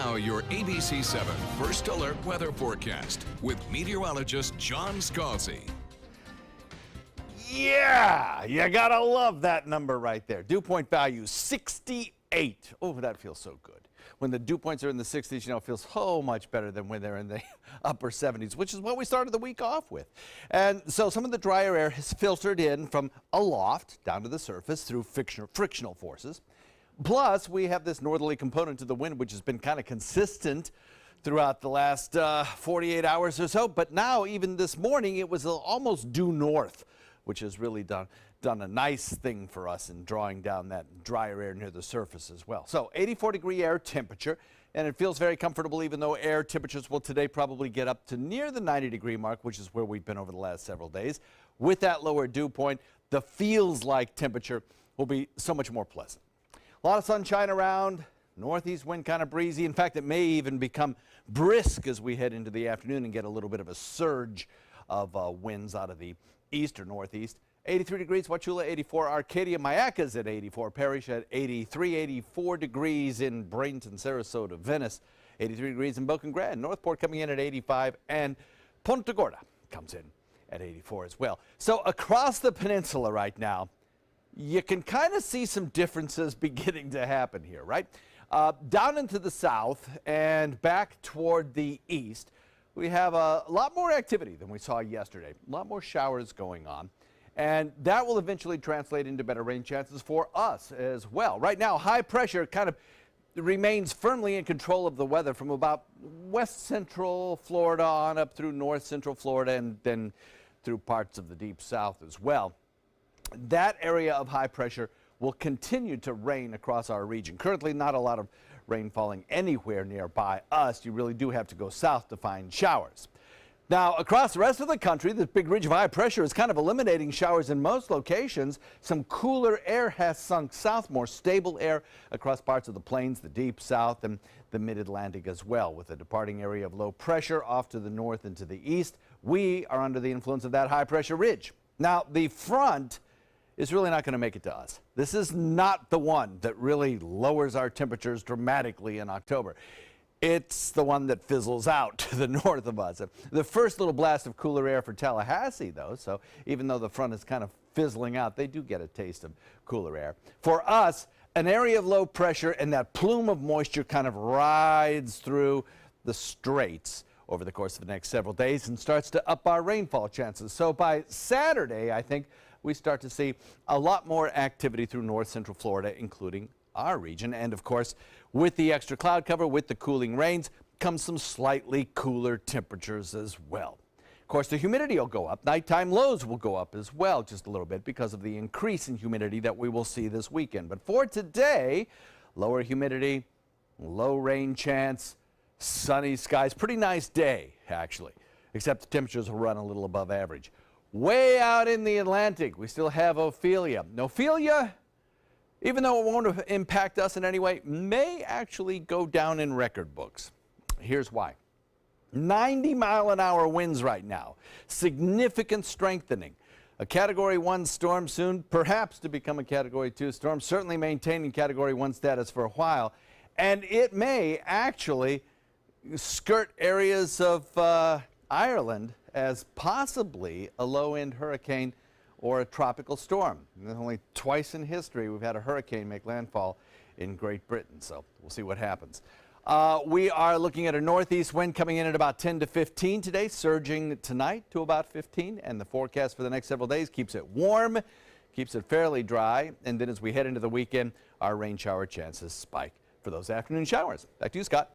Now, your ABC 7 First Alert Weather Forecast with meteorologist John Scalzi. Yeah, you gotta love that number right there. Dew point value 68. Oh, that feels so good. When the dew points are in the 60s, it feels so much better than when they're in the upper 70s, which is what we started the week off with. And so some of the drier air has filtered in from aloft down to the surface through frictional forces. Plus, we have this northerly component to the wind, which has been kind of consistent throughout the last 48 hours or so. But now, even this morning, it was almost due north, which has really done a nice thing for us in drawing down that drier air near the surface as well. So 84-degree air temperature, and it feels very comfortable, even though air temperatures will today probably get up to near the 90-degree mark, which is where we've been over the last several days. With that lower dew point, the feels-like temperature will be so much more pleasant. A lot of sunshine around, northeast wind kind of breezy. In fact, it may even become brisk as we head into the afternoon and get a little bit of a surge of winds out of the east or northeast. 83 degrees, Wauchula 84, Arcadia, Mayaca's at 84, Parrish at 83, 84 degrees in Bradenton, Sarasota, Venice, 83 degrees in Boca Grande, Northport coming in at 85, and Punta Gorda comes in at 84 as well. So across the peninsula right now, you can kind of see some differences beginning to happen here, right? Down into the south and back toward the east, we have a lot more activity than we saw yesterday. A lot more showers going on. And that will eventually translate into better rain chances for us as well. Right now, high pressure kind of remains firmly in control of the weather from about west central Florida on up through north central Florida and then through parts of the deep south as well. That area of high pressure will continue to rain across our region. Currently, not a lot of rain falling anywhere nearby us. You really do have to go south to find showers. Now, across the rest of the country, this big ridge of high pressure is kind of eliminating showers in most locations. Some cooler air has sunk south, more stable air across parts of the plains, the deep south, and the mid-Atlantic as well. With a departing area of low pressure off to the north and to the east, we are under the influence of that high pressure ridge. Now, the front is really not going to make it to us. This is not the one that really lowers our temperatures dramatically in October. It's the one that fizzles out to the north of us. The first little blast of cooler air for Tallahassee, though, so even though the front is kind of fizzling out, they do get a taste of cooler air. For us, an area of low pressure and that plume of moisture kind of rides through the straits over the course of the next several days and starts to up our rainfall chances. So by Saturday, I think we start to see a lot more activity through north central Florida, including our region. And of course, with the extra cloud cover, with the cooling rains, comes some slightly cooler temperatures as well. Of course, the humidity will go up. Nighttime lows will go up as well, just a little bit, because of the increase in humidity that we will see this weekend. But for today, lower humidity, low rain chance, sunny skies. Pretty nice day, actually, except the temperatures will run a little above average. Way out in the Atlantic, we still have Ophelia. Ophelia, even though it won't impact us in any way, may actually go down in record books. Here's why. 90-mile-an-hour winds right now. Significant strengthening. A Category 1 storm soon, perhaps to become a Category 2 storm, certainly maintaining Category 1 status for a while. And it may actually skirt areas of Ireland as possibly a low-end hurricane or a tropical storm. Only twice in history we've had a hurricane make landfall in Great Britain, so we'll see what happens. We are looking at a northeast wind coming in at about 10 to 15 today, surging tonight to about 15, and the forecast for the next several days keeps it warm, keeps it fairly dry, and then as we head into the weekend, our rain shower chances spike for those afternoon showers. Back to you, Scott.